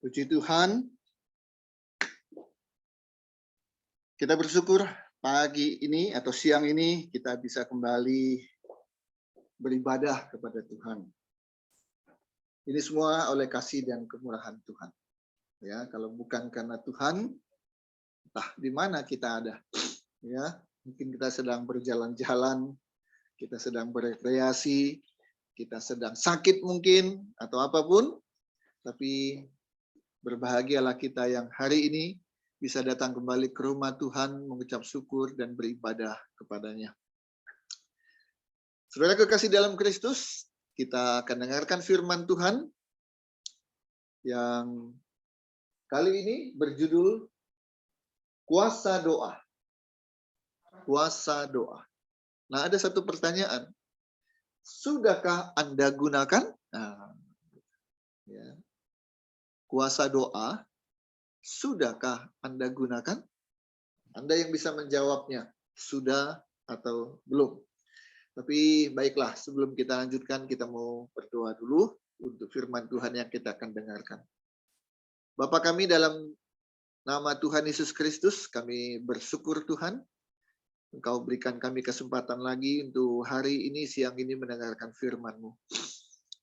Puji Tuhan, kita bersyukur pagi ini atau siang ini kita bisa kembali beribadah kepada Tuhan. Ini semua oleh kasih dan kemurahan Tuhan. Ya, kalau bukan karena Tuhan, entah di mana kita ada. Ya, mungkin kita sedang berjalan-jalan, kita sedang berekreasi, kita sedang sakit mungkin atau apapun, tapi berbahagialah kita yang hari ini bisa datang kembali ke rumah Tuhan, mengucap syukur dan beribadah kepadanya. Saudara kekasih dalam Kristus, kita akan dengarkan firman Tuhan yang kali ini berjudul Kuasa Doa. Kuasa Doa. Nah, ada satu pertanyaan. Sudahkah Anda gunakan? Nah, ya. Kuasa doa, sudahkah Anda gunakan? Anda yang bisa menjawabnya, sudah atau belum. Tapi baiklah, sebelum kita lanjutkan, kita mau berdoa dulu untuk firman Tuhan yang kita akan dengarkan. Bapa kami dalam nama Tuhan Yesus Kristus, kami bersyukur Tuhan, Engkau berikan kami kesempatan lagi untuk hari ini, siang ini mendengarkan firman-Mu.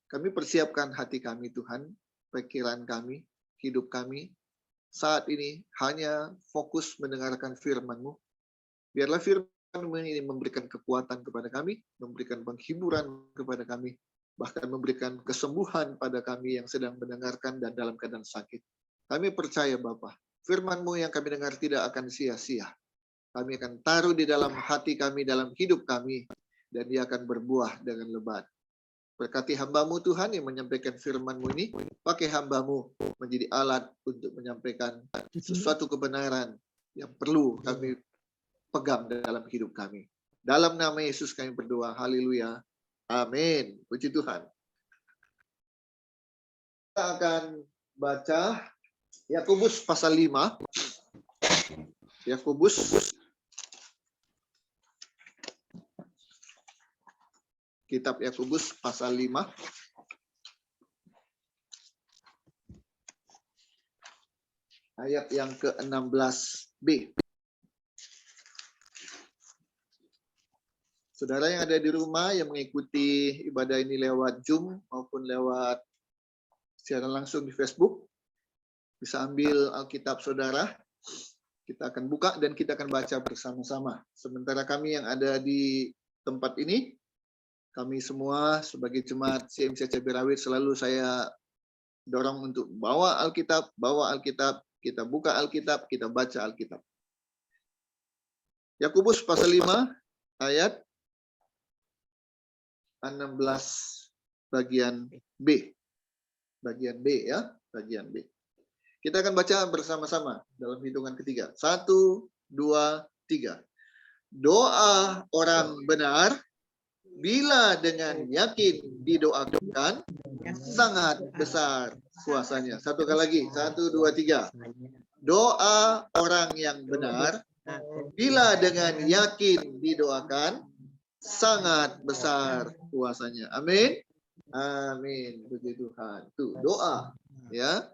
Kami persiapkan hati kami Tuhan, pikiran kami, hidup kami, saat ini hanya fokus mendengarkan firman-Mu. Biarlah firman-Mu ini memberikan kekuatan kepada kami, memberikan penghiburan kepada kami, bahkan memberikan kesembuhan pada kami yang sedang mendengarkan dan dalam keadaan sakit. Kami percaya Bapa, firman-Mu yang kami dengar tidak akan sia-sia. Kami akan taruh di dalam hati kami, dalam hidup kami, dan dia akan berbuah dengan lebat. Berkati hamba-Mu Tuhan yang menyampaikan firman-Mu ini, pakai hamba-Mu menjadi alat untuk menyampaikan sesuatu kebenaran yang perlu kami pegang dalam hidup kami. Dalam nama Yesus kami berdoa, haleluya, amin. Puji Tuhan. Kita akan baca Yakobus pasal 5. Yakobus Kitab Yakobus pasal 5. Ayat yang ke-16b. Saudara yang ada di rumah yang mengikuti ibadah ini lewat Zoom maupun lewat siaran langsung di Facebook, bisa ambil Alkitab saudara. Kita akan buka dan kita akan baca bersama-sama. Sementara kami yang ada di tempat ini, kami semua sebagai jemaat CMC Cabai Rawit selalu saya dorong untuk bawa Alkitab, kita buka Alkitab, kita baca Alkitab. Yakobus pasal 5 ayat 16 bagian B. Bagian B ya, bagian B. Kita akan baca bersama-sama dalam hitungan ketiga. 1, 2, 3. Doa orang benar bila dengan yakin didoakan sangat besar kuasanya. Satu kali lagi. 1, 2, 3. Doa orang yang benar bila dengan yakin didoakan sangat besar kuasanya. Amin. Amin. Puji Tuhan. Tuh, doa ya.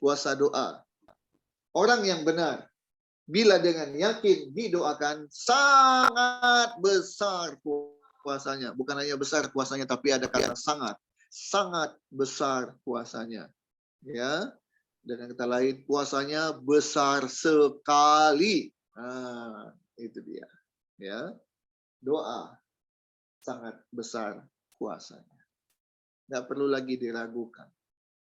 Kuasa doa. Orang yang benar bila dengan yakin didoakan sangat besar kuasanya. Bukan hanya besar kuasanya, tapi ada kata sangat. Sangat besar kuasanya. Ya. Dengan kata lain, kuasanya besar sekali. Nah, itu dia. Ya. Doa sangat besar kuasanya. Nggak perlu lagi diragukan.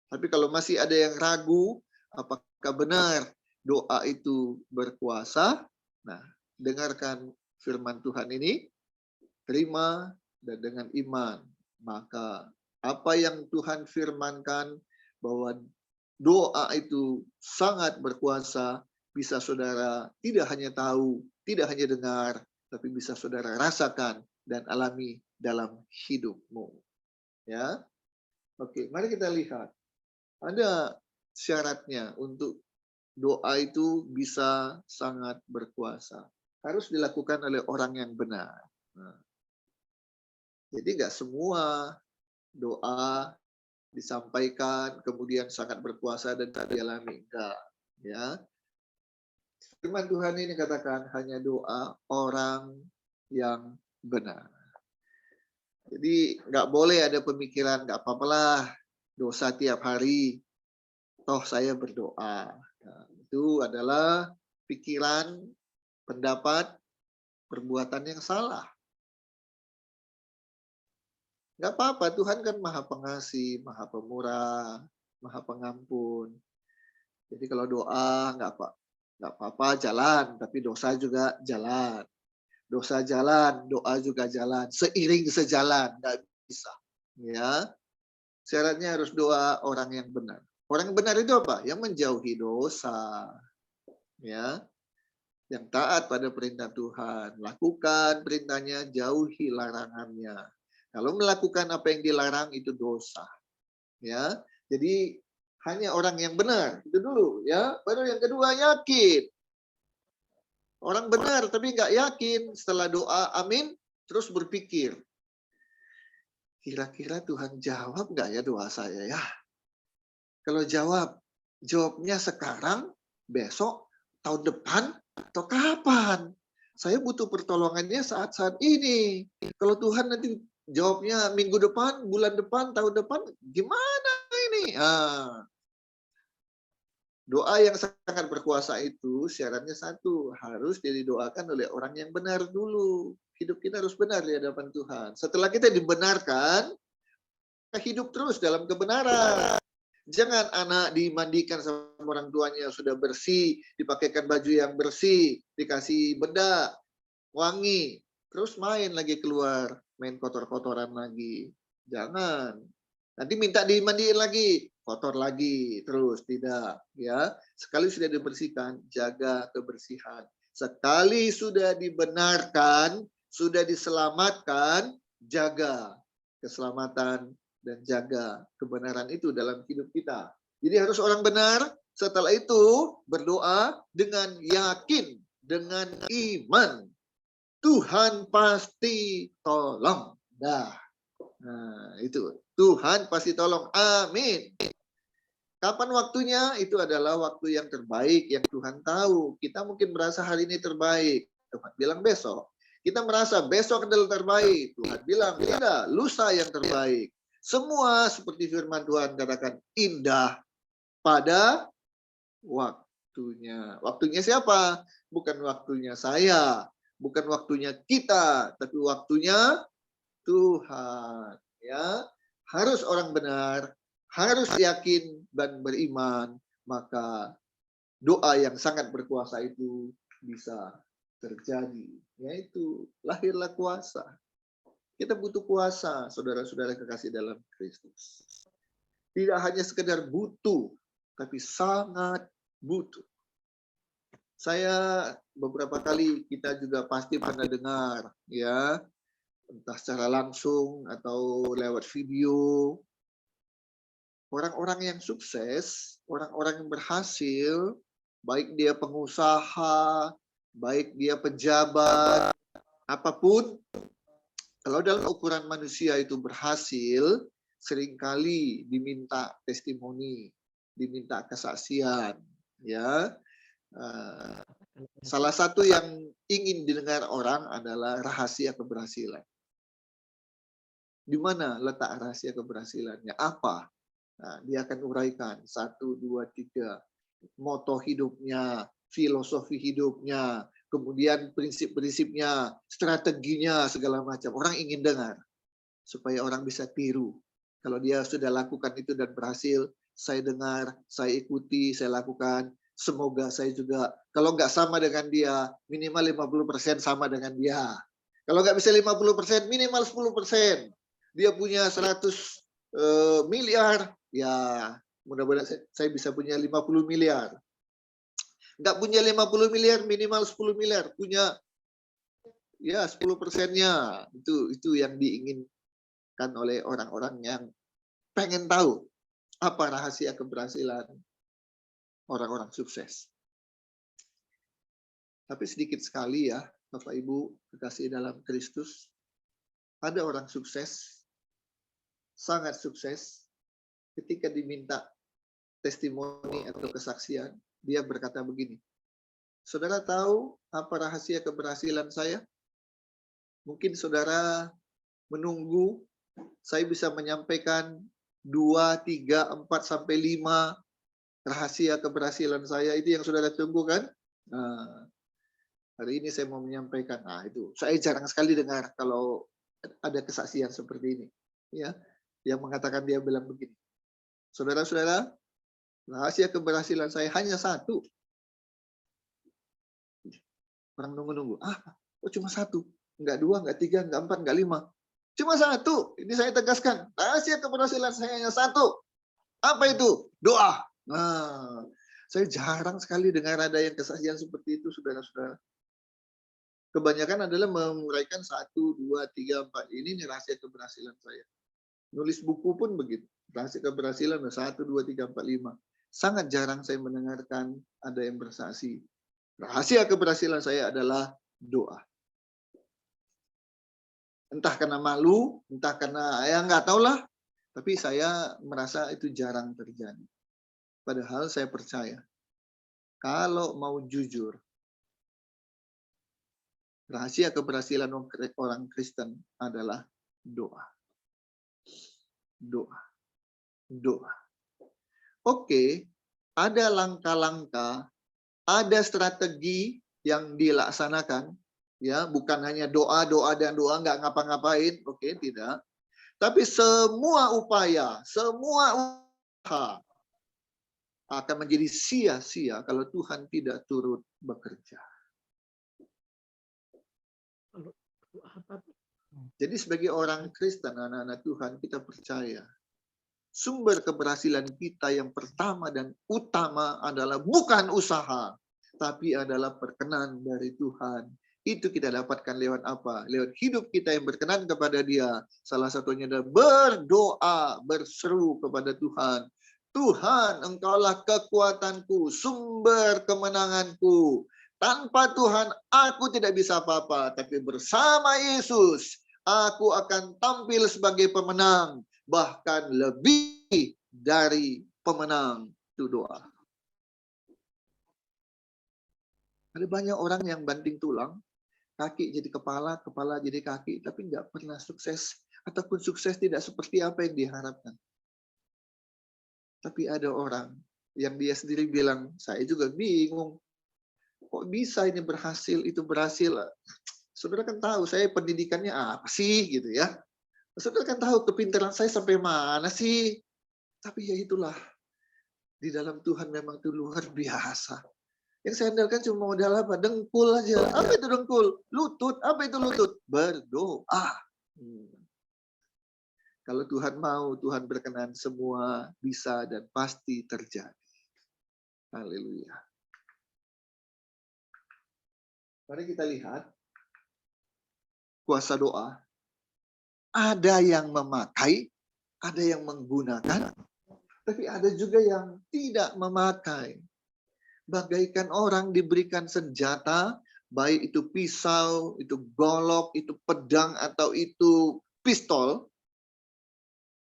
Tapi kalau masih ada yang ragu, apakah benar doa itu berkuasa? Nah, dengarkan firman Tuhan ini, terima dan dengan iman. Maka apa yang Tuhan firmankan bahwa doa itu sangat berkuasa, bisa saudara tidak hanya tahu, tidak hanya dengar, tapi bisa saudara rasakan dan alami dalam hidupmu. Ya. Oke, mari kita lihat. Ada syaratnya untuk doa itu bisa sangat berkuasa. Harus dilakukan oleh orang yang benar. Nah, jadi nggak semua doa disampaikan, kemudian sangat berkuasa dan tak dialami. Enggak. Ya. Firman Tuhan ini katakan hanya doa orang yang benar. Jadi nggak boleh ada pemikiran, nggak apa-apalah dosa tiap hari, toh saya berdoa. Nah, itu adalah pikiran, pendapat, perbuatan yang salah. Nggak apa-apa, Tuhan kan maha pengasih, maha pemurah, maha pengampun. Jadi kalau doa nggak apa-apa jalan, tapi dosa juga jalan. Dosa jalan, doa juga jalan, seiring sejalan, nggak bisa. Ya, syaratnya harus doa orang yang benar. Orang yang benar itu apa? Yang menjauhi dosa, ya, yang taat pada perintah Tuhan, lakukan perintahnya, jauhi larangannya. Kalau melakukan apa yang dilarang itu dosa, ya. Jadi hanya orang yang benar itu dulu, ya. Baru yang kedua yakin. Orang benar tapi nggak yakin setelah doa amin terus berpikir kira-kira Tuhan jawab nggak ya doa saya ya? Kalau jawabnya sekarang, besok, tahun depan, atau kapan? Saya butuh pertolongannya saat-saat ini. Kalau Tuhan nanti jawabnya minggu depan, bulan depan, tahun depan, gimana ini? Doa yang sangat berkuasa itu syaratnya satu, harus didoakan oleh orang yang benar dulu. Hidup kita harus benar di hadapan Tuhan. Setelah kita dibenarkan, kita hidup terus dalam kebenaran. Jangan anak dimandikan sama orang tuanya sudah bersih, dipakaikan baju yang bersih, dikasih bedak, wangi, terus main lagi keluar, main kotor-kotoran lagi. Jangan. Nanti minta dimandiin lagi, kotor lagi, terus tidak. Ya, sekali sudah dibersihkan, jaga kebersihan. Sekali sudah dibenarkan, sudah diselamatkan, jaga keselamatan dan jaga kebenaran itu dalam hidup kita. Jadi harus orang benar, setelah itu berdoa dengan yakin, dengan iman. Tuhan pasti tolong. Nah, itu. Tuhan pasti tolong. Amin. Kapan waktunya? Itu adalah waktu yang terbaik yang Tuhan tahu. Kita mungkin merasa hari ini terbaik. Tuhan bilang besok. Kita merasa besok adalah terbaik. Tuhan bilang tidak, lusa yang terbaik. Semua seperti firman Tuhan katakan indah pada waktunya. Waktunya siapa? Bukan waktunya saya, bukan waktunya kita, tapi waktunya Tuhan. Ya, harus orang benar, harus yakin dan beriman, maka doa yang sangat berkuasa itu bisa terjadi. Yaitu lahirlah kuasa. Kita butuh kuasa, saudara-saudara kekasih dalam Kristus. Tidak hanya sekedar butuh, tapi sangat butuh. Saya beberapa kali kita juga pasti pernah dengar, ya, entah secara langsung atau lewat video, orang-orang yang sukses, orang-orang yang berhasil, baik dia pengusaha, baik dia pejabat, apapun, kalau dalam ukuran manusia itu berhasil, seringkali diminta testimoni, diminta kesaksian, ya. Salah satu yang ingin didengar orang adalah rahasia keberhasilan. Di mana letak rahasia keberhasilannya? Apa? Nah, dia akan uraikan 1, 2, 3 moto hidupnya, filosofi hidupnya, kemudian prinsip-prinsipnya, strateginya, segala macam. Orang ingin dengar supaya orang bisa tiru. Kalau dia sudah lakukan itu dan berhasil, saya dengar, saya ikuti, saya lakukan. Semoga saya juga, kalau nggak sama dengan dia, minimal 50% sama dengan dia. Kalau nggak bisa 50%, minimal 10%. Dia punya 100 miliar, ya mudah-mudahan saya bisa punya 50 miliar. Nggak punya 50 miliar, minimal 10 miliar. Punya ya 10%-nya. Itu yang diinginkan oleh orang-orang yang pengen tahu apa rahasia keberhasilan orang-orang sukses. Tapi sedikit sekali ya, Bapak Ibu kekasih dalam Kristus, ada orang sukses, sangat sukses, ketika diminta testimoni atau kesaksian, dia berkata begini, saudara tahu apa rahasia keberhasilan saya? Mungkin saudara menunggu saya bisa menyampaikan 2, 3, 4, sampai 5 rahasia keberhasilan saya. Itu yang saudara tunggu kan? Nah, hari ini saya mau menyampaikan. Nah, itu saya jarang sekali dengar kalau ada kesaksian seperti ini. Ya, yang mengatakan dia bilang begini. Saudara-saudara, rahasia keberhasilan saya hanya satu. Orang nunggu-nunggu. Oh cuma satu. Enggak 2, enggak 3, enggak 4, enggak 5. Cuma satu. Ini saya tegaskan. Rahasia keberhasilan saya hanya satu. Apa itu? Doa. Nah, saya jarang sekali dengar ada yang kesaksian seperti itu, saudara-saudara. Kebanyakan adalah menguraikan 1, 2, 3, 4. Ini nih rahasia keberhasilan saya. Nulis buku pun begitu. Rahasia keberhasilan 1, 2, 3, 4, 5. Sangat jarang saya mendengarkan ada yang bersaksi. Rahasia keberhasilan saya adalah doa. Entah karena malu, entah karena ya nggak tahulah. Tapi saya merasa itu jarang terjadi. Padahal saya percaya, kalau mau jujur, rahasia keberhasilan orang Kristen adalah doa. Doa. Doa. Oke, ada langkah-langkah, ada strategi yang dilaksanakan, ya, bukan hanya doa, doa dan doa, nggak ngapa-ngapain, oke, tidak. Tapi semua upaya, semua usaha akan menjadi sia-sia kalau Tuhan tidak turut bekerja. Jadi sebagai orang Kristen, anak-anak Tuhan, kita percaya sumber keberhasilan kita yang pertama dan utama adalah bukan usaha, tapi adalah perkenan dari Tuhan. Itu kita dapatkan lewat apa? Lewat hidup kita yang berkenan kepada Dia. Salah satunya adalah berdoa, berseru kepada Tuhan. Tuhan, Engkaulah kekuatanku, sumber kemenanganku. Tanpa Tuhan, aku tidak bisa apa-apa. Tapi bersama Yesus, aku akan tampil sebagai pemenang. Bahkan lebih dari pemenang. Itu doa. Ada banyak orang yang banting tulang, kaki jadi kepala, kepala jadi kaki, tapi nggak pernah sukses. Ataupun sukses tidak seperti apa yang diharapkan. Tapi ada orang yang dia sendiri bilang, saya juga bingung. Kok bisa ini berhasil, itu berhasil. Saudara kan tahu, saya pendidikannya apa sih gitu ya. Saudara kan tahu kepintaran saya sampai mana sih. Tapi ya itulah. Di dalam Tuhan memang itu luar biasa. Yang saya andalkan cuma modal apa? Dengkul aja. Apa itu dengkul? Lutut. Apa itu lutut? Berdoa. Kalau Tuhan mau, Tuhan berkenan, semua bisa dan pasti terjadi. Haleluya. Mari kita lihat kuasa doa. Ada yang memakai, ada yang menggunakan, tapi ada juga yang tidak memakai. Bagaikan orang diberikan senjata, baik itu pisau, itu golok, itu pedang, atau itu pistol.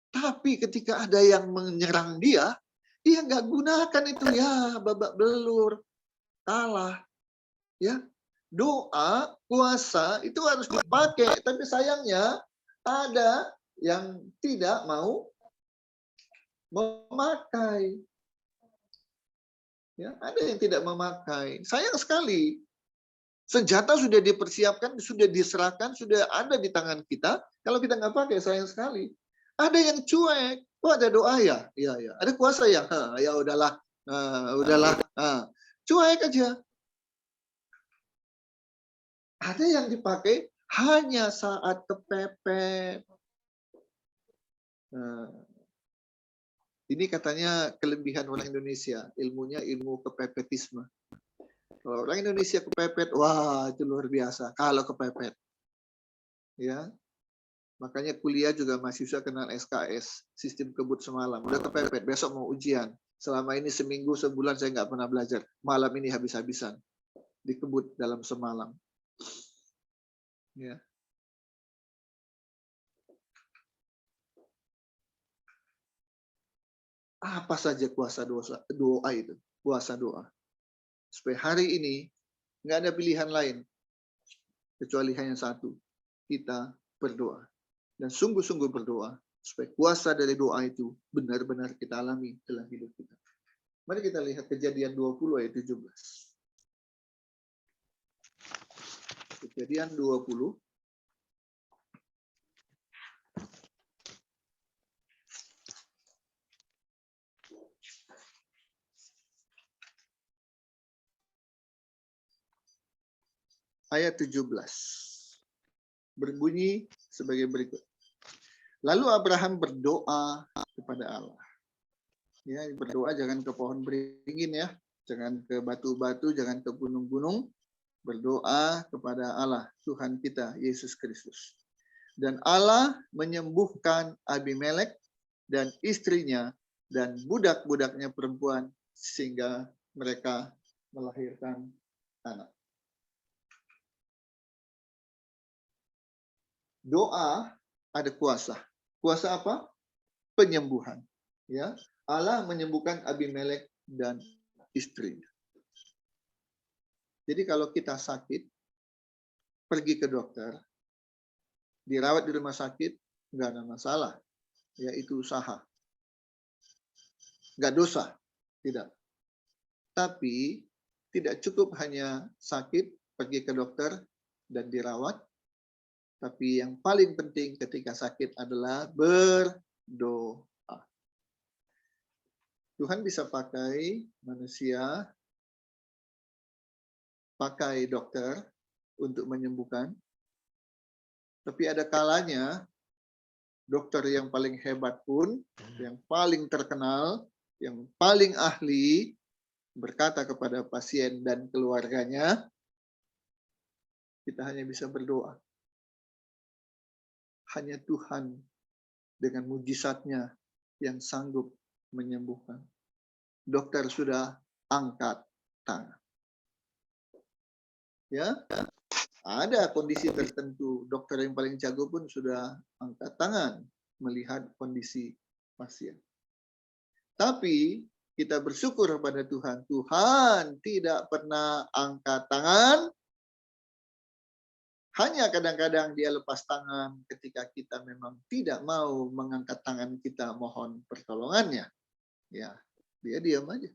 Tapi ketika ada yang menyerang dia nggak gunakan itu, ya babak belur, kalah. Ya, doa, kuasa itu harus dipakai, tapi sayangnya ada yang tidak mau memakai. Ya, ada yang tidak memakai. Sayang sekali. Senjata sudah dipersiapkan, sudah diserahkan, sudah ada di tangan kita. Kalau kita nggak pakai, sayang sekali. Ada yang cuek. Oh, ada doa ya? Iya, ya. Ada kuasa ya? Ya udahlah. Udahlah. Cuek aja. Ada yang dipakai hanya saat kepepet. Ini katanya kelebihan orang Indonesia. Ilmunya ilmu kepepetisme. Kalau orang Indonesia kepepet, wah itu luar biasa. Kalau kepepet. Ya, makanya kuliah juga mahasiswa kenal SKS, sistem kebut semalam. Udah kepepet, besok mau ujian. Selama ini seminggu, sebulan saya nggak pernah belajar. Malam ini habis-habisan. Dikebut dalam semalam. Ya. Apa saja kuasa doa itu? Kuasa doa. Supaya hari ini nggak ada pilihan lain kecuali hanya satu. Kita berdoa. Dan sungguh-sungguh berdoa. Supaya kuasa dari doa itu benar-benar kita alami dalam hidup kita. Mari kita lihat Kejadian 20 ayat 17. Kejadian 20 ayat 17. Berbunyi sebagai berikut. Lalu Abraham berdoa kepada Allah. Ya, berdoa jangan ke pohon beringin ya, jangan ke batu-batu, jangan ke gunung-gunung. Berdoa kepada Allah, Tuhan kita Yesus Kristus. Dan Allah menyembuhkan Abimelek dan istrinya dan budak-budaknya perempuan sehingga mereka melahirkan anak. Doa ada kuasa. Kuasa apa? Penyembuhan. Ya, Allah menyembuhkan Abimelek dan istrinya. Jadi kalau kita sakit, pergi ke dokter, dirawat di rumah sakit, nggak ada masalah. Ya, itu usaha. Nggak dosa. Tidak. Tapi tidak cukup hanya sakit, pergi ke dokter, dan dirawat. Tapi yang paling penting ketika sakit adalah berdoa. Tuhan bisa pakai manusia, pakai dokter untuk menyembuhkan. Tapi ada kalanya dokter yang paling hebat pun, yang paling terkenal, yang paling ahli, berkata kepada pasien dan keluarganya, kita hanya bisa berdoa. Hanya Tuhan dengan mujizatnya yang sanggup menyembuhkan. Dokter sudah angkat tangan. Ya, ada kondisi tertentu, dokter yang paling jago pun sudah angkat tangan melihat kondisi pasien. Tapi kita bersyukur kepada Tuhan. Tuhan tidak pernah angkat tangan. Hanya kadang-kadang dia lepas tangan ketika kita memang tidak mau mengangkat tangan kita mohon pertolongannya. Ya, dia diam aja.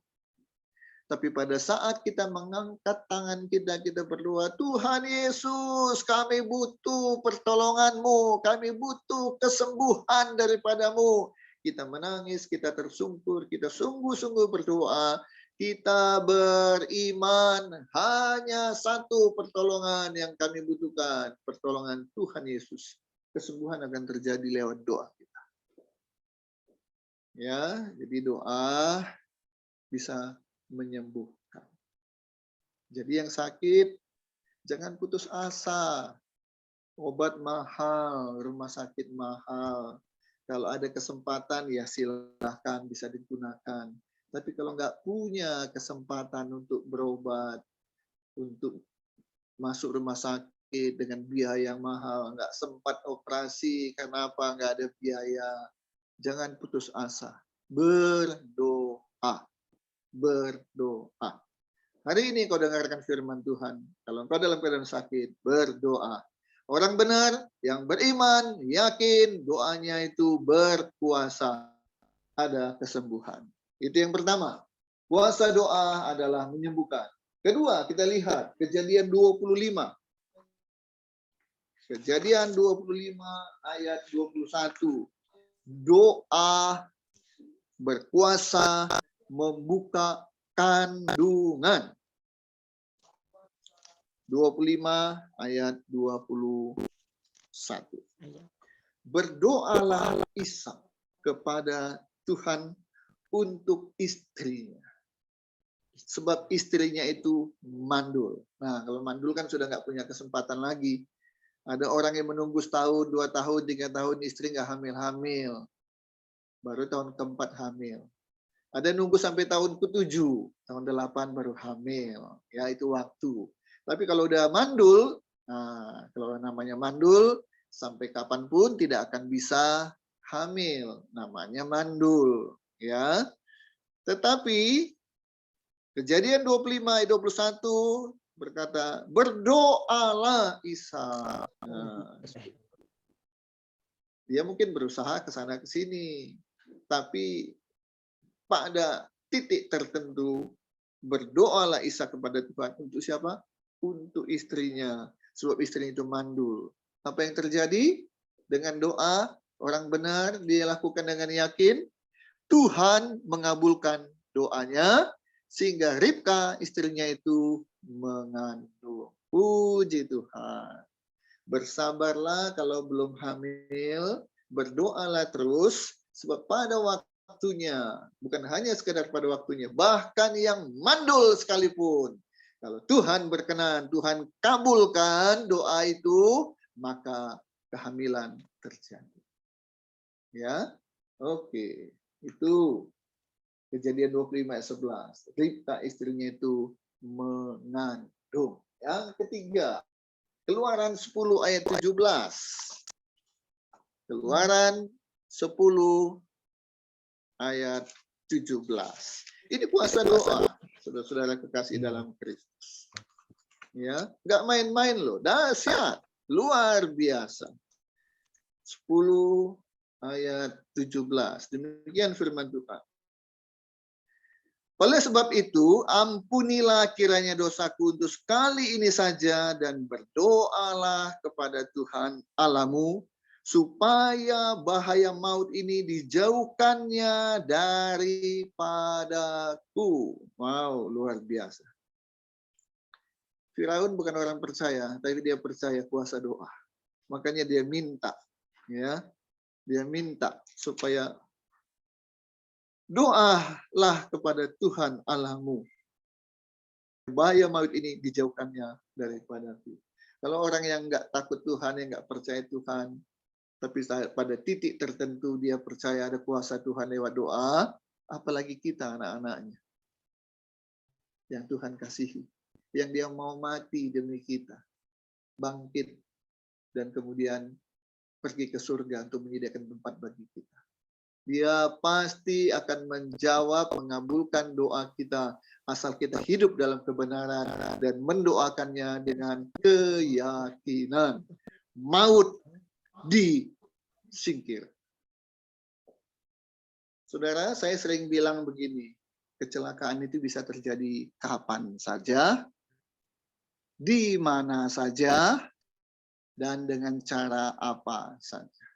Tapi pada saat kita mengangkat tangan kita berdoa, Tuhan Yesus, kami butuh pertolongan-Mu, kami butuh kesembuhan daripadamu. Kita menangis, kita tersungkur, kita sungguh-sungguh berdoa, kita beriman, hanya satu pertolongan yang kami butuhkan, pertolongan Tuhan Yesus. Kesembuhan akan terjadi lewat doa kita. Ya, jadi doa bisa menyembuhkan. Jadi yang sakit, jangan putus asa. Obat mahal, rumah sakit mahal. Kalau ada kesempatan, ya silahkan bisa digunakan. Tapi kalau nggak punya kesempatan untuk berobat, untuk masuk rumah sakit dengan biaya yang mahal, nggak sempat operasi, kenapa nggak ada biaya, jangan putus asa. Berdoa. Berdoa. Hari ini kau dengarkan firman Tuhan. Kalau kau dalam keadaan sakit, berdoa. Orang benar yang beriman, yakin doanya itu berkuasa. Ada kesembuhan. Itu yang pertama. Kuasa doa adalah menyembuhkan. Kedua, kita lihat Kejadian 25. Kejadian 25 ayat 21. Doa berkuasa membuka kandungan. 25 ayat 21. Berdoalah Ishak kepada Tuhan untuk istrinya. Sebab istrinya itu mandul. Nah, kalau mandul kan sudah nggak punya kesempatan lagi. Ada orang yang menunggu setahun, 2 tahun, 3 tahun, istri nggak hamil-hamil. Baru tahun keempat hamil. Ada nunggu sampai tahun ke-7, tahun 8 baru hamil. Ya, itu waktu. Tapi kalau udah mandul, nah, kalau namanya mandul, sampai kapanpun tidak akan bisa hamil. Namanya mandul. Ya. Tetapi Kejadian 25 ayat 21 berkata, berdoalah Ishak. Nah, dia mungkin berusaha ke sana ke sini, tapi pada titik tertentu berdoalah Ishak kepada Tuhan. Untuk siapa? Untuk istrinya. Sebab istrinya itu mandul. Apa yang terjadi? Dengan doa orang benar, dia lakukan dengan yakin, Tuhan mengabulkan doanya, sehingga Ribka istrinya itu mengandung. Puji Tuhan. Bersabarlah kalau belum hamil, berdoalah terus, sebab pada waktunya, bukan hanya sekedar pada waktunya, bahkan yang mandul sekalipun, kalau Tuhan berkenan, Tuhan kabulkan doa itu, maka kehamilan terjadi. Ya, oke. Itu Kejadian 25 ayat 11. Ribka istrinya itu mengandung. Yang ketiga, Keluaran 10 ayat 17. Keluaran 10 ayat 17. Ini puasa doa, saudara-saudara kekasih dalam Kristus. Ya, nggak main-main loh, dahsyat, luar biasa. 10 ayat 17. Demikian firman Tuhan. Oleh sebab itu, ampunilah kiranya dosaku untuk sekali ini saja dan berdoalah kepada Tuhan Allahmu supaya bahaya maut ini dijauhkannya daripadaku. Wow, luar biasa. Firaun bukan orang percaya, tapi dia percaya kuasa doa. Makanya dia minta, ya, dia minta supaya doalah kepada Tuhan Allahmu. Bahaya maut ini dijauhkannya daripadaku. Kalau orang yang nggak takut Tuhan, yang nggak percaya Tuhan, tapi pada titik tertentu dia percaya ada kuasa Tuhan lewat doa, apalagi kita anak-anaknya. Yang Tuhan kasihi. Yang dia mau mati demi kita. Bangkit. Dan kemudian pergi ke surga untuk menyediakan tempat bagi kita. Dia pasti akan menjawab, mengabulkan doa kita asal kita hidup dalam kebenaran dan mendoakannya dengan keyakinan. Maut disingkir. Saudara, saya sering bilang begini, kecelakaan itu bisa terjadi kapan saja, di mana saja, dan dengan cara apa saja.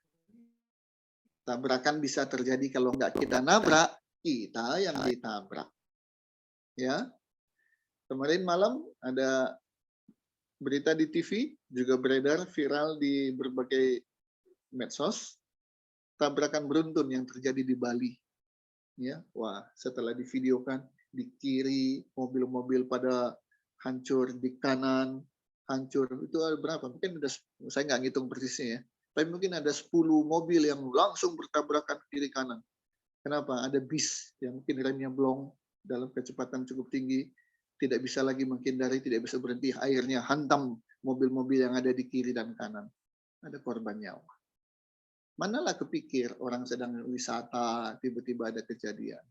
Tabrakan bisa terjadi kalau nggak kita nabrak, kita yang ditabrak. Ya, kemarin malam ada berita di TV, juga beredar viral di berbagai medsos, tabrakan beruntun yang terjadi di Bali. Ya, wah, setelah divideokan di kiri mobil-mobil pada hancur, di kanan hancur. Itu ada berapa? Mungkin ada, saya nggak ngitung persisnya ya. Tapi mungkin ada 10 mobil yang langsung bertabrakan kiri kanan. Kenapa? Ada bis yang mungkin remnya blong dalam kecepatan cukup tinggi, tidak bisa lagi menghindari, tidak bisa berhenti, akhirnya hantam mobil-mobil yang ada di kiri dan kanan. Ada korban nyawa. Manalah kepikir orang sedang wisata, tiba-tiba ada kejadian.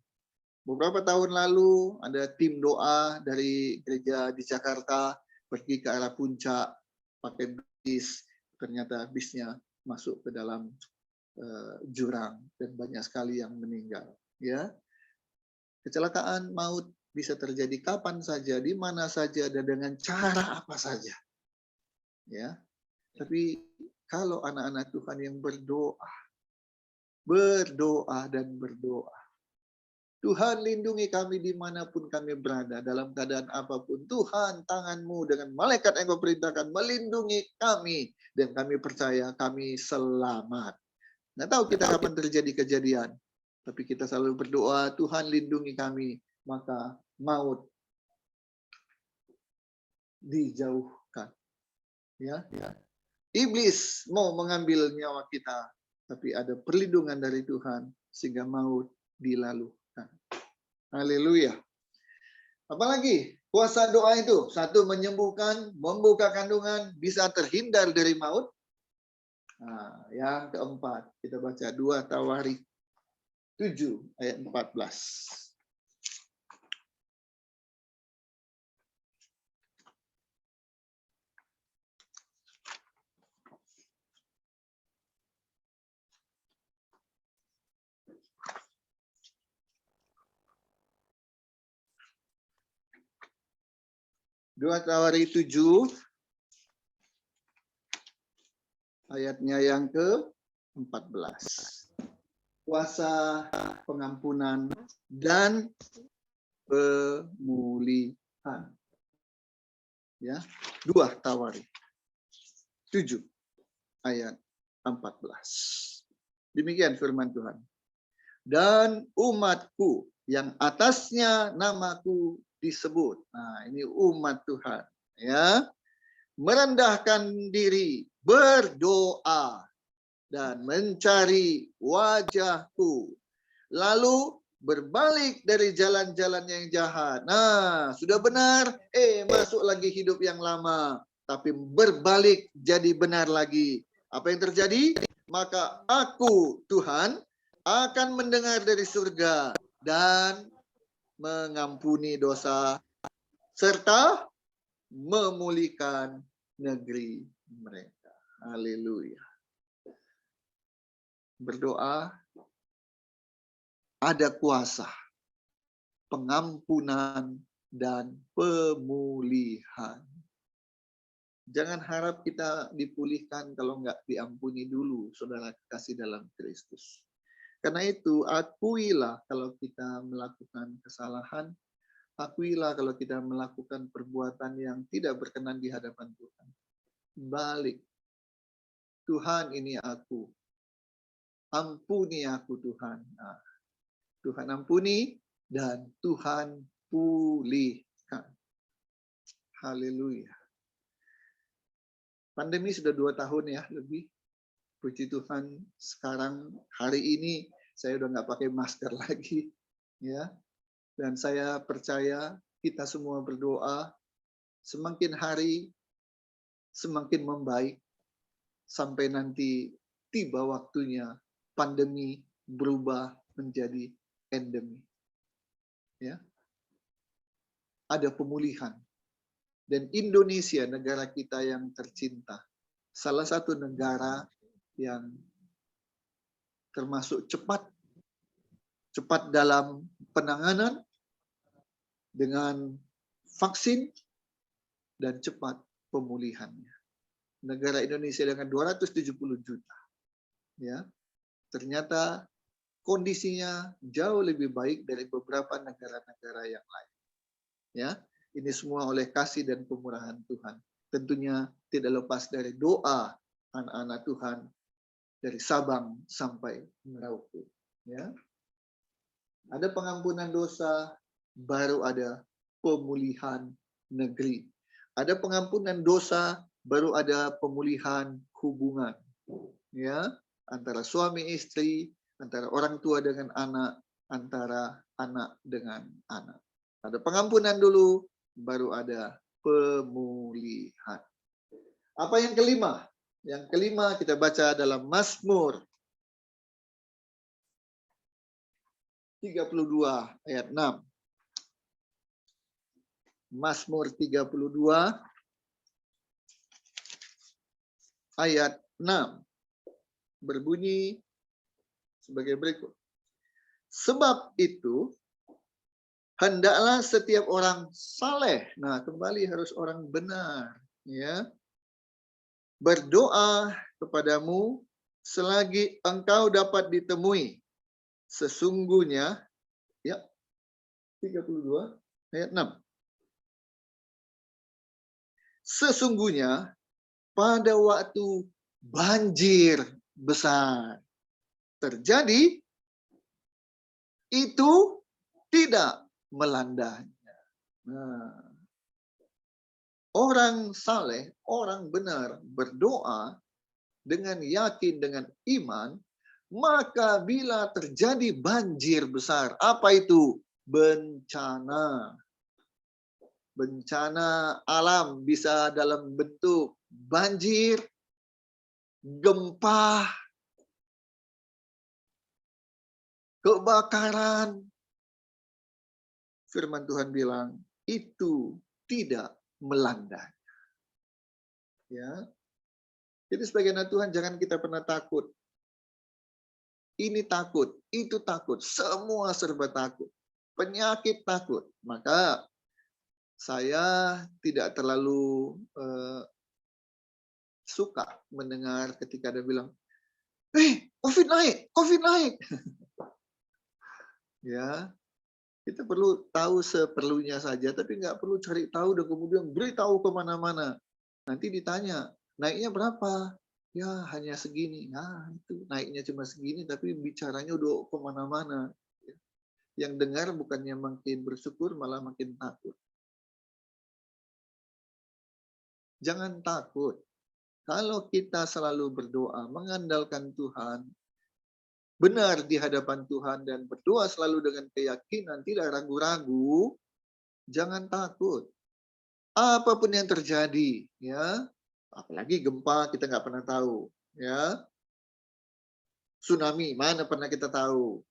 Beberapa tahun lalu ada tim doa dari gereja di Jakarta pergi ke arah puncak pakai bis, ternyata bisnya masuk ke dalam jurang dan banyak sekali yang meninggal. Ya, kecelakaan maut bisa terjadi kapan saja, di mana saja, dan dengan cara apa saja. Ya, tapi kalau anak-anak Tuhan yang berdoa dan berdoa, Tuhan lindungi kami dimanapun kami berada, dalam keadaan apapun. Tuhan, tangan-Mu dengan malaikat yang Kau perintahkan melindungi kami, dan kami percaya kami selamat. Nggak tahu kita kapan terjadi kejadian, tapi kita selalu berdoa, Tuhan lindungi kami, maka maut dijauhkan. Ya, iblis mau mengambil nyawa kita, tapi ada perlindungan dari Tuhan sehingga maut dilalui. Haleluya. Apalagi kuasa doa itu, satu menyembuhkan, membuka kandungan, bisa terhindar dari maut. Nah, yang keempat, kita baca 2 Tawarik 7 ayat 14. 2 Tawari 7 ayatnya yang ke-14. Kuasa pengampunan dan pemulihan. Ya, 2 Tawari 7 ayat 14. Demikian firman Tuhan. Dan umatku yang atasnya namaku disebut. Nah, ini umat Tuhan, ya. Merendahkan diri, berdoa dan mencari wajahku. Lalu berbalik dari jalan-jalan yang jahat. Nah, sudah benar, masuk lagi hidup yang lama. Tapi berbalik jadi benar lagi. Apa yang terjadi? Maka aku, Tuhan, akan mendengar dari surga dan mengampuni dosa serta memulihkan negeri mereka. Haleluya. Berdoa ada kuasa pengampunan dan pemulihan. Jangan harap kita dipulihkan kalau nggak diampuni dulu, saudara kasih dalam Kristus. Karena itu, akuilah kalau kita melakukan kesalahan, akuilah kalau kita melakukan perbuatan yang tidak berkenan di hadapan Tuhan. Balik. Tuhan, ini aku. Ampuni aku, Tuhan. Nah, Tuhan ampuni dan Tuhan pulihkan. Haleluya. Pandemi sudah 2 tahun ya lebih. Puji Tuhan, sekarang hari ini saya udah nggak pakai masker lagi, ya. Dan saya percaya kita semua berdoa semakin hari semakin membaik sampai nanti tiba waktunya pandemi berubah menjadi endemi. Ya. Ada pemulihan. Dan Indonesia, negara kita yang tercinta, salah satu negara yang termasuk cepat dalam penanganan dengan vaksin dan cepat pemulihannya. Negara Indonesia dengan 270 juta. Ya. Ternyata kondisinya jauh lebih baik dari beberapa negara-negara yang lain. Ya, ini semua oleh kasih dan kemurahan Tuhan. Tentunya tidak lepas dari doa anak-anak Tuhan dari Sabang sampai Merauke. Ya, ada pengampunan dosa, baru ada pemulihan negeri. Ada pengampunan dosa, baru ada pemulihan hubungan. Ya, antara suami istri, antara orang tua dengan anak, antara anak dengan anak. Ada pengampunan dulu, baru ada pemulihan. Apa yang kelima? Yang kelima kita baca dalam Mazmur 32 ayat 6. Mazmur 32 ayat 6. Berbunyi sebagai berikut. Sebab itu, hendaklah setiap orang saleh. Nah, kembali harus orang benar. Ya. Berdoa kepadamu selagi engkau dapat ditemui. Sesungguhnya, ya, 32 ayat 6. Sesungguhnya pada waktu banjir besar terjadi, itu tidak melandanya. Nah, orang saleh, orang benar berdoa dengan yakin, dengan iman, maka bila terjadi banjir besar, apa itu? Bencana. Bencana alam bisa dalam bentuk banjir, gempa, kebakaran. Firman Tuhan bilang, itu tidak melanda. Ya. Jadi sebagai anak Tuhan jangan kita pernah takut. Ini takut, itu takut, semua serba takut. Penyakit takut. Maka Saya tidak terlalu suka mendengar ketika ada bilang, COVID naik, COVID naik. Ya, kita perlu tahu seperlunya saja, tapi nggak perlu cari tahu dan kemudian beritahu kemana-mana. Nanti ditanya, naiknya berapa? Ya, hanya segini. Nah, itu naiknya cuma segini, tapi bicaranya udah kemana-mana. Yang dengar bukannya makin bersyukur, malah makin takut. Jangan takut. Kalau kita selalu berdoa, mengandalkan Tuhan, benar di hadapan Tuhan dan berdoa selalu dengan keyakinan, tidak ragu-ragu, jangan takut. Apapun yang terjadi, ya, apalagi gempa kita nggak pernah tahu, ya, tsunami mana pernah kita tahu,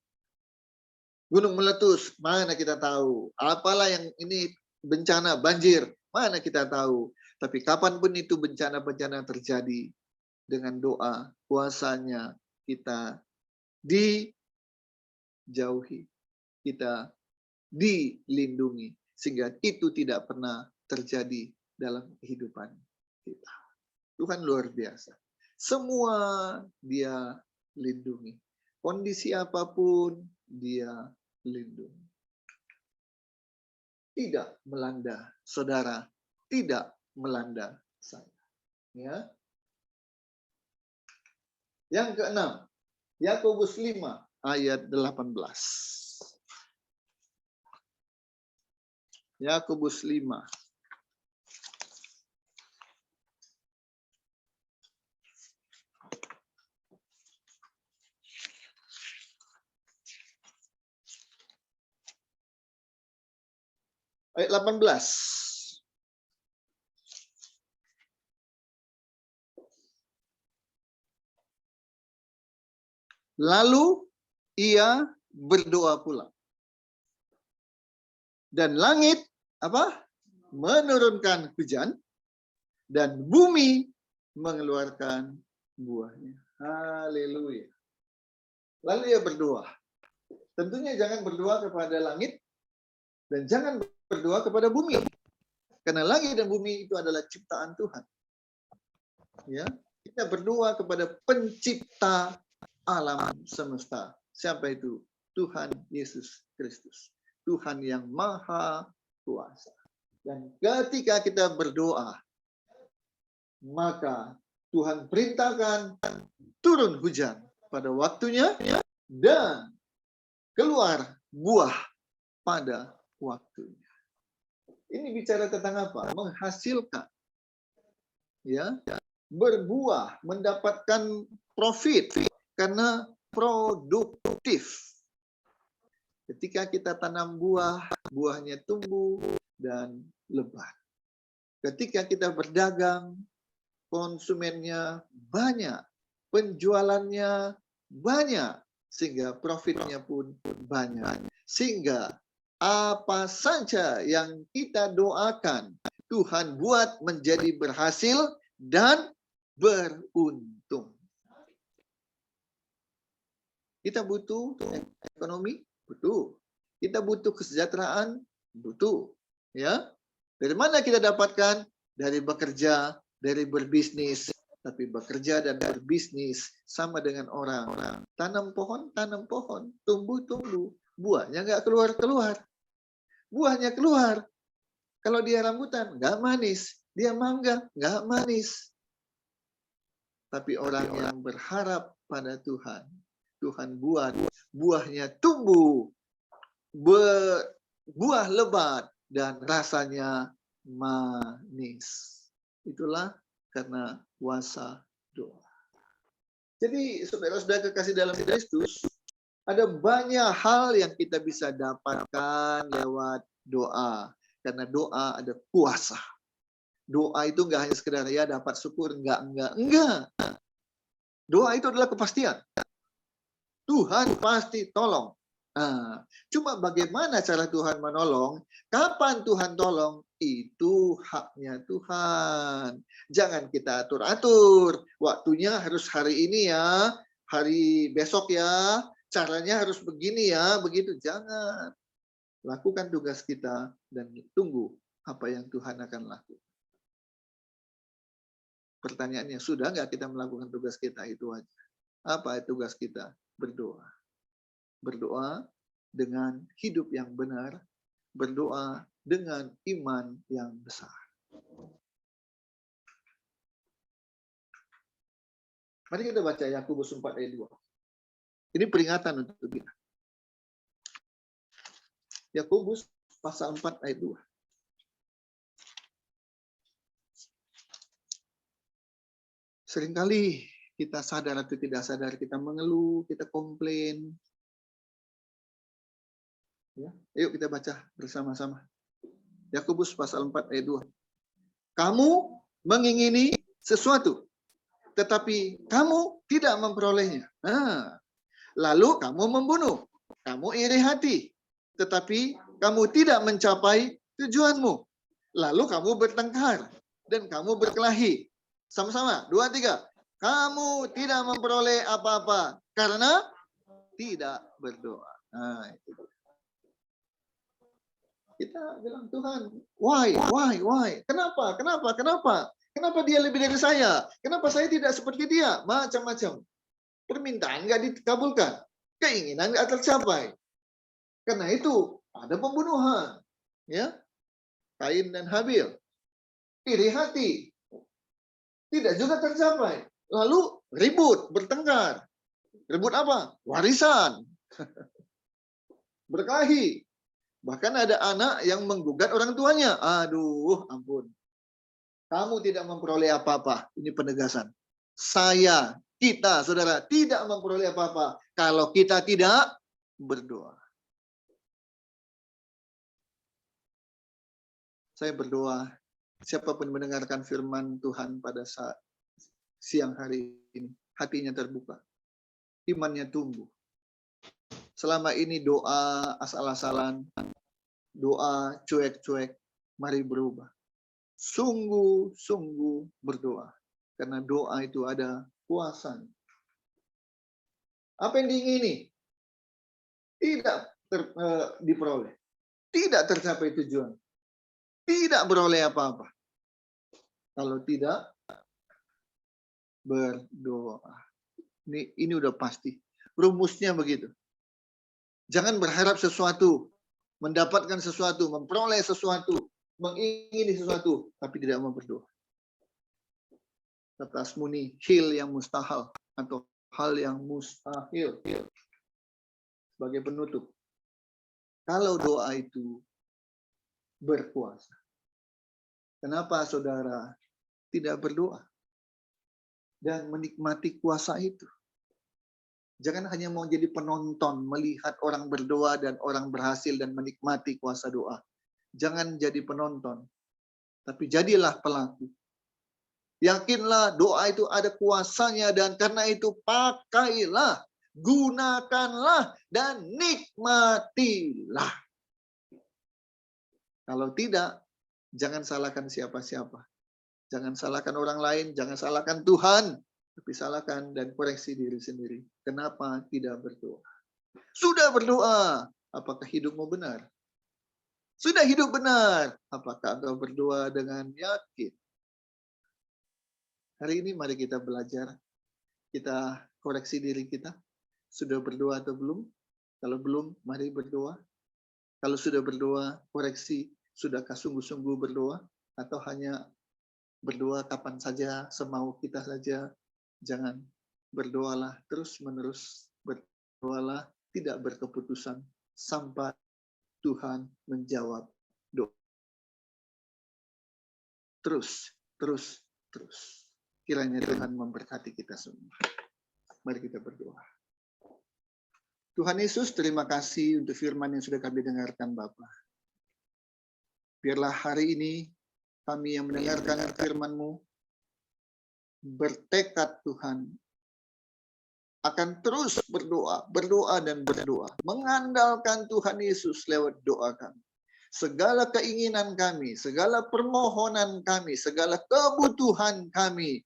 gunung meletus mana kita tahu, apalah yang ini bencana banjir mana kita tahu. Tapi kapanpun itu bencana-bencana terjadi, dengan doa, kuasanya kita dijauhi, kita dilindungi, sehingga itu tidak pernah terjadi dalam kehidupan kita. Tuhan luar biasa. Semua Dia lindungi. Kondisi apapun Dia lindungi. Tidak melanda saudara, tidak melanda saya. Ya. Yang keenam, Yakobus 5 ayat 18. Yakobus 5 ayat 18. Lalu ia berdoa pula. Dan langit apa? Menurunkan hujan dan bumi mengeluarkan buahnya. Haleluya. Lalu ia berdoa. Tentunya jangan berdoa kepada langit dan jangan berdoa kepada bumi. Karena langit dan bumi itu adalah ciptaan Tuhan. Ya, kita berdoa kepada pencipta alam semesta. Siapa itu? Tuhan Yesus Kristus. Tuhan yang maha kuasa. Dan ketika kita berdoa, maka Tuhan perintahkan turun hujan pada waktunya dan keluar buah pada waktunya. Ini bicara tentang apa? Menghasilkan. Ya, berbuah, mendapatkan profit karena produktif. Ketika kita tanam buah, buahnya tumbuh dan lebat. Ketika kita berdagang, konsumennya banyak, penjualannya banyak, sehingga profitnya pun banyak. Sehingga apa saja yang kita doakan, Tuhan buat menjadi berhasil dan beruntung. Kita butuh ekonomi, butuh. Kita butuh kesejahteraan, butuh. Ya, dari mana kita dapatkan? Dari bekerja, dari berbisnis. Tapi bekerja dan berbisnis sama dengan orang. Tanam pohon, tumbuh. Buahnya nggak keluar. Buahnya keluar. Kalau dia rambutan, nggak manis. Dia mangga, nggak manis. Tapi orang yang berharap pada Tuhan, Tuhan buat buahnya tumbuh, buah lebat, dan rasanya manis. Itulah karena kuasa doa. Jadi saudara-saudara kekasih dalam Kristus, ada banyak hal yang kita bisa dapatkan lewat doa. Karena doa ada kuasa. Doa itu nggak hanya sekedar ya dapat syukur, enggak. Doa itu adalah kepastian. Tuhan pasti tolong. Nah, cuma bagaimana cara Tuhan menolong, kapan Tuhan tolong, itu haknya Tuhan. Jangan kita atur-atur. Waktunya harus hari ini ya, hari besok ya, caranya harus begini ya, begitu. Jangan. Lakukan tugas kita dan tunggu apa yang Tuhan akan lakukan. Pertanyaannya, sudah nggak kita melakukan tugas kita itu aja? Apa tugas kita? Berdoa. Berdoa dengan hidup yang benar, berdoa dengan iman yang besar. Mari kita baca Yakobus 4 ayat 2. Ini peringatan untuk kita. Yakobus pasal 4 ayat 2. Seringkali kita sadar atau tidak sadar, kita mengeluh, kita komplain. Ya, yuk kita baca bersama-sama. Yakobus pasal 4 ayat 2. Kamu mengingini sesuatu, tetapi kamu tidak memperolehnya. Lalu kamu membunuh, kamu iri hati, tetapi kamu tidak mencapai tujuanmu. Lalu kamu bertengkar dan kamu berkelahi. Sama-sama, 2, 3. Kamu tidak memperoleh apa-apa karena tidak berdoa. Nah, itu. Kita bilang, Tuhan, why? Kenapa? Kenapa dia lebih dari saya? Kenapa saya tidak seperti dia? Macam-macam. Permintaan nggak dikabulkan. Keinginan nggak tercapai. Karena itu ada pembunuhan. Ya, Kain dan Habil. Iri hati. Tidak juga tercapai. Lalu ribut, bertengkar. Ribut apa? Warisan. Berkelahi. Bahkan ada anak yang menggugat orang tuanya. Aduh, ampun. Kamu tidak memperoleh apa-apa. Ini penegasan. Kita, saudara, tidak memperoleh apa-apa kalau kita tidak berdoa. Saya berdoa, siapapun mendengarkan firman Tuhan pada saat siang hari ini, hatinya terbuka, imannya tumbuh. Selama ini doa asal-asalan, doa cuek-cuek, mari berubah. Sungguh-sungguh berdoa. Karena doa itu ada kuasanya. Apa yang diingini? Tidak diperoleh. Tidak tercapai tujuan. Tidak beroleh apa-apa. Kalau tidak berdoa. Ini udah pasti. Rumusnya begitu. Jangan berharap sesuatu, mendapatkan sesuatu, memperoleh sesuatu, mengingini sesuatu, tapi tidak mau berdoa. Kata Asmuni, hil yang mustahil atau hal yang mustahil. Sebagai penutup. Kalau doa itu berkuasa. Kenapa saudara tidak berdoa dan menikmati kuasa itu? Jangan hanya mau jadi penonton, melihat orang berdoa dan orang berhasil dan menikmati kuasa doa. Jangan jadi penonton, tapi jadilah pelaku. Yakinlah doa itu ada kuasanya dan karena itu pakailah, gunakanlah, dan nikmatilah. Kalau tidak, jangan salahkan siapa-siapa. Jangan salahkan orang lain, jangan salahkan Tuhan. Tapi salahkan dan koreksi diri sendiri. Kenapa tidak berdoa? Sudah berdoa, apakah hidupmu benar? Sudah hidup benar, apakah engkau berdoa dengan yakin? Hari ini mari kita belajar. Kita koreksi diri kita. Sudah berdoa atau belum? Kalau belum, mari berdoa. Kalau sudah berdoa, koreksi. Sudahkah sungguh-sungguh berdoa? Atau hanya berdoa kapan saja, semau kita saja? Jangan. Berdoalah terus-menerus. Berdoalah tidak berkeputusan sampai Tuhan menjawab doa. Terus. Kiranya Tuhan memberkati kita semua. Mari kita berdoa. Tuhan Yesus, terima kasih untuk firman yang sudah kami dengarkan, Bapa. Biarlah hari ini kami yang mendengarkan firman-Mu bertekad, Tuhan, akan terus berdoa, dan berdoa, mengandalkan Tuhan Yesus lewat doa kami. Segala keinginan kami, segala permohonan kami, segala kebutuhan kami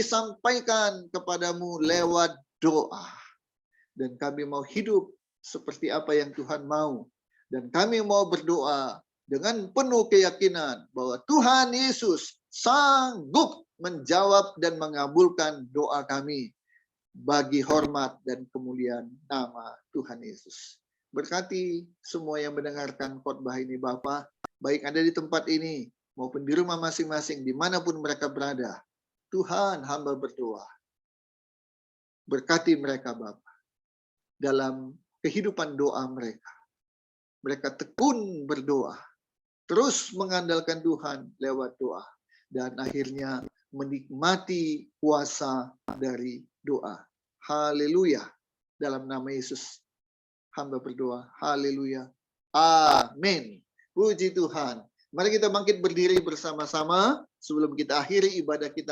sampaikan kepadamu lewat doa. Dan kami mau hidup seperti apa yang Tuhan mau. Dan kami mau berdoa dengan penuh keyakinan bahwa Tuhan Yesus sanggup menjawab dan mengabulkan doa kami bagi hormat dan kemuliaan nama Tuhan Yesus. Berkati semua yang mendengarkan khotbah ini Bapa, baik ada di tempat ini maupun di rumah masing-masing, dimanapun mereka berada. Tuhan, hamba berdoa. Berkati mereka Bapa dalam kehidupan doa mereka. Mereka tekun berdoa, terus mengandalkan Tuhan lewat doa, dan akhirnya menikmati kuasa dari doa. Haleluya. Dalam nama Yesus hamba berdoa. Haleluya. Amin. Puji Tuhan. Mari kita bangkit berdiri bersama-sama sebelum kita akhiri ibadah kita.